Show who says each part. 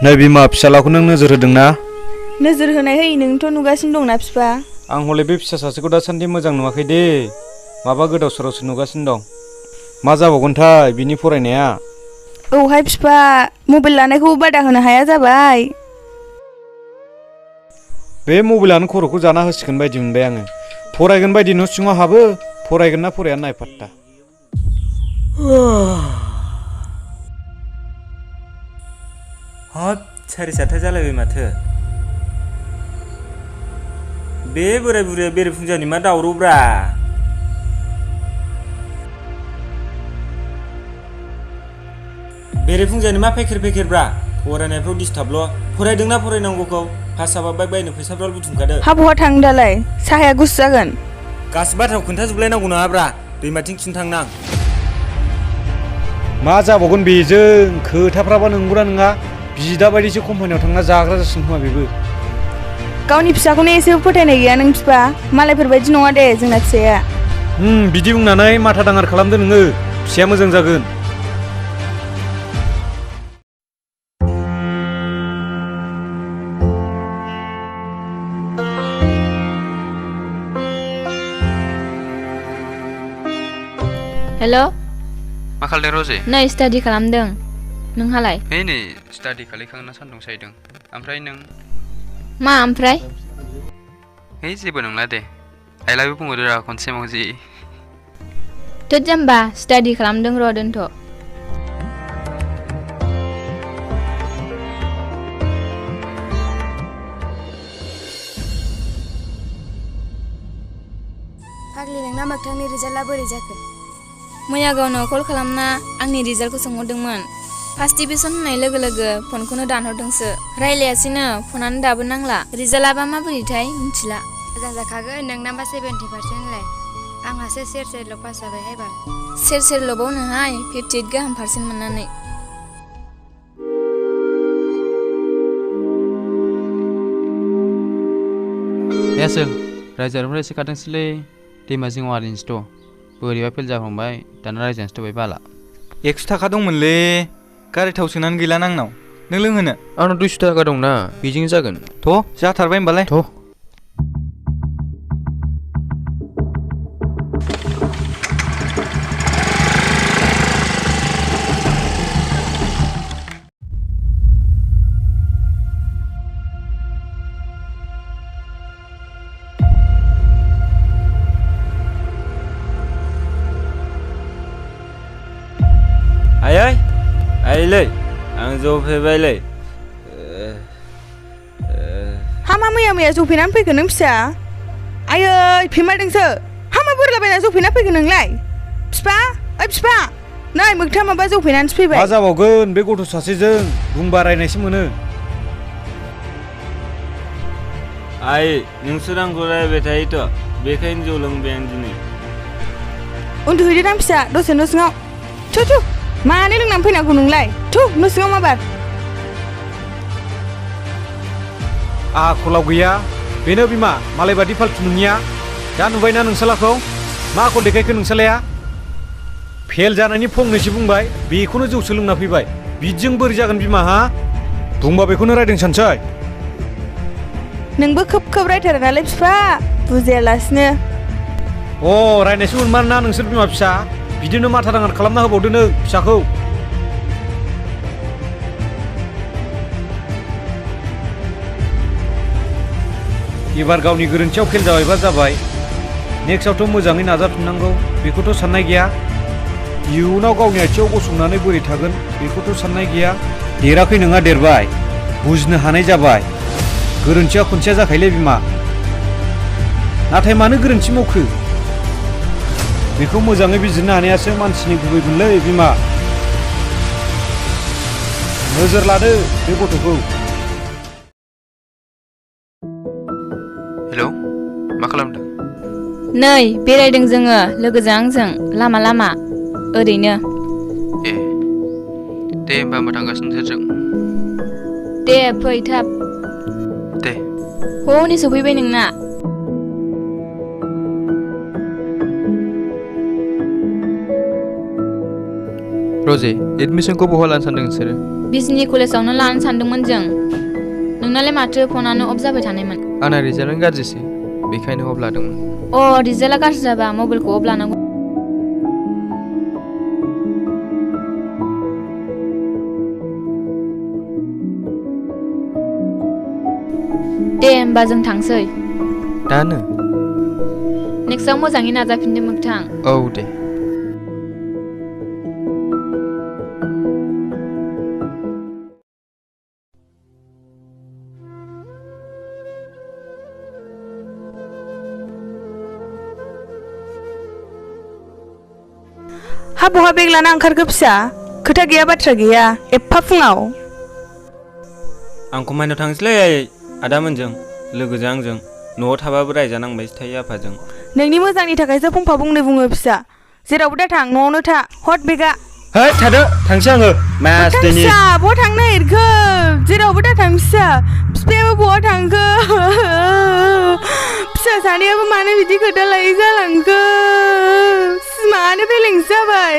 Speaker 1: नै बिमा फिसालाखौ नों नोजोर होदोंना?
Speaker 2: नोजोर होनाय होयै नोंथ' नुगासिनो दंना बिफा।
Speaker 1: आं हले बे फिसा सासेखौ दासान्दि मोजां नुवाखै दे। माबा गोदाव सोरावसो नुगासिनो दं। मा जाबावगोनथाय बिनि फरायनाया?
Speaker 2: औहाय बिफा, मबाइल लानायखौ बादा होनो हाया जाबाय।
Speaker 1: बे मबाइलानो खर'खौ जाना होसिगोन बायदि मोनबाय आङो। फरायगोन बायदि न' सिङाव हाबो, फरायगोन ना फराया नायफात्ता।
Speaker 3: हाब 7:30 जालायबाय माथो। बे बोराय बुरैया बेरेफुंजानि मा दावरावब्रा? बेरेफुंजानि मा फेखेर-फेखेरब्रा? फरायनायफ्राव डिस्टार्बल'। फरायदोंना फरायनांगौखौ? पास जाबा बाइक बायनो फैसाफ्रा बुथुमखादो।
Speaker 2: हा बहा थाङो दालाय? साहाया गुसु जागोन।
Speaker 3: गासिबो बाथ्राखौ खोन्थाजोबलायनांगौ नङाब्रा। दैमाथिं खिनो थांनां।
Speaker 1: मा जाबावगोन बेजों? खोथाफ्राबा नंगौना नङा? बिदा बायदिसो कम्पानियाव थांना जाग्रा जासिगोन खोमा बेबो।
Speaker 2: गावनि फिसाखौनो एसेबो फोथायनाय गैया नों बिफा। मालायफोर बायदि नङा दे जोंना फिसाया।
Speaker 1: बिदि बुंनानै माथा दाङार खालामदो नोङो। फिसाया मोजां जागोन।
Speaker 4: हेल'।
Speaker 5: मा खालामदों रजे?
Speaker 4: नै स्टाडि खालामदों। नोंहालाय?
Speaker 5: है नै स्टाडि खालामखांना सान्दुं सायदों। ओमफ्राय नों?
Speaker 4: मा ओमफ्राय?
Speaker 5: है जेबो नंला दे। आइ लाभ इउ बुंहरदो रा खनसे मावजि।
Speaker 4: थोद जाम्बा, स्टाडि खालामदों र' दोनथ'।
Speaker 6: फाग्लि नोंना मोगथांनि रिजाल्टआ बोरै जाखो?
Speaker 4: मैया गावनाव कल खालामना आंनि रिजाल्टखौ सोंहरदोंमोन। फार्स्ट डिभिजन होननाय लोगो लोगो फनखौनो दानहरदोंसो। रायलायासैनो, फनानो दाबो नांला। रिजाल्टआबा माबोरैथाय मिथिला।
Speaker 6: मोजां जाखागोन, नोंनाबा 70% लाय। आंहासो सेरसेल' पास जाबायहाय बाल।
Speaker 4: सेरसेल'बावनोहाय 58 गाहाम पारसेन्ट मोननानै।
Speaker 5: यासोल रायजारनिफ्राय सिखारदोंसैलै। दैमा जिङाव आरिनोसोथ'। बोरैबा फेल जाफ्लांबाय, दाना रायजानोसो थोबाय बाला।
Speaker 7: 100 थाखा दंमोनलै। गारि थाव सोनानै गैला आंनाव। नों लोंहोनो?
Speaker 5: आंनाव 200 थाखा दंना, बेजों जागोन।
Speaker 7: थ' जाथारबाय होमबालाय।
Speaker 5: थ'।
Speaker 3: आयै, आइलै, आं जौ फेबायलै।
Speaker 2: हा मा मैया जौफेनानै फैखो नों फिसा? आयै फेमारदोंसो। हा मा बोरलाबायना जौफेना फैखो नोंलाय? फिफा, ओइ फिफा, नै मोगथा माबा जौफेनानैसो फैबाय।
Speaker 1: मा जाबावगोन बे गथ' सासेजों? बुंबा रायनायसो मोनो।
Speaker 3: आइ, नोंसोर आंखौ रायबाय थायोथ', बेखायनो जौ लोंबाय आं दिनै।
Speaker 2: उन्दुहैदोदां फिसा, दसे न' सिङाव। थु, मानो लोंनानै फैनांगौ नोंलाय? थु, न' सिङाव माबार।
Speaker 1: आखलाव गैया। बेनो बिमा, मालाय बादि फाल्थु नोंनिया। दा नुबायना नोंसालाखौ? मा आखल देखायखो नोंसालाया? फेल जानायनि फंनैसो बुंबाय, बेखौनो जौसो लोंना फैबाय। बिदिजों बोरै जागोन बिमा हा? बुंबा बेखौनो रायदों सानसै।
Speaker 2: नोंबो खोब रायथारो नालाय फिफा, बुजायालासिनो।
Speaker 1: रायनायसो मोनमार ना नोंसोर बिमा फिसा? बिदिनो माथा दाङार खालामना होबावदो नों फिसाखौ। एबार गावनि गोरोन्थियाव फेल जाबायबा जाबाय। नेक्स्टआवथ' मोजाङै नाजाफिननांगौ, बेखौथ' साननाय गैया। इयुनाव गावनि आथिङाव गसंनानै बोरै थागोन बेखौथ' साननाय गैया। देराखै नोंहा देरबाय, बुजिनो हानाय जाबाय। गोरोन्थिया खनसेया जाखायोलै बिमा। नाथाय मानो गोरोन्थि मावखो? बेखौ मोजाङै बिजिरनो हानायासो मानसिनि गुबै गुनलै बिमा। नोजोर लादो बे गथ'खौ।
Speaker 5: हेलौ, मा खालामदों?
Speaker 4: नै बेरायदों जोङो लोगोजों आंजों लामा ओरैनो।
Speaker 5: ए, दे होमबा आंबो थांगासिनो नोंसोरजों।
Speaker 4: दे फै थाब।
Speaker 5: दे।
Speaker 4: हनै सफैबाय नोंना।
Speaker 5: रजे, एडमिसनखौ बहा लानो सानदों नोंसोरो?
Speaker 4: बिजनि कलेजावनो लानो सानदोंमोन जों नोंनालाय माथो फनानो अफ जाबाय थानायमोन
Speaker 5: आंना रिजाल्टआनो गाज्रिसो बेखायनो अफ लादोंमोन
Speaker 4: रिजाल्टआ गाज्रि जाबा मबाइलखौ अफ लानांगौ दे होमबा जों थांसै
Speaker 5: दानो
Speaker 4: नेक्स्टआव मोजाङै नाजाफिनदो मोगथां
Speaker 5: औ दे
Speaker 2: हा बहा बेग लाना ओंखारखो फिसा खोथा गैया बाथ्रा गैया एफा फुङाव
Speaker 3: आं कम्बाइनाव थांसैलै आदामोनजों लोगोजों आंजों न'आव थाबाबो रायजानांबायसो थायो आफाजों
Speaker 2: नोंनि मोजांनि थाखायसो फंफा बुंनो बुङो फिसा जेरावबो दा थां न'आवनो था हट बेगा
Speaker 3: है थादो थांसै आङो मास दैनि
Speaker 2: फिसा बहा थांनो नागिरखो जेरावबो दा थां फिसा फिफायाबो बहा थांखो फिसा सानैयाबो मानो बिदि खोथा लायै जालांखो मानो फेलेंसो जाबाय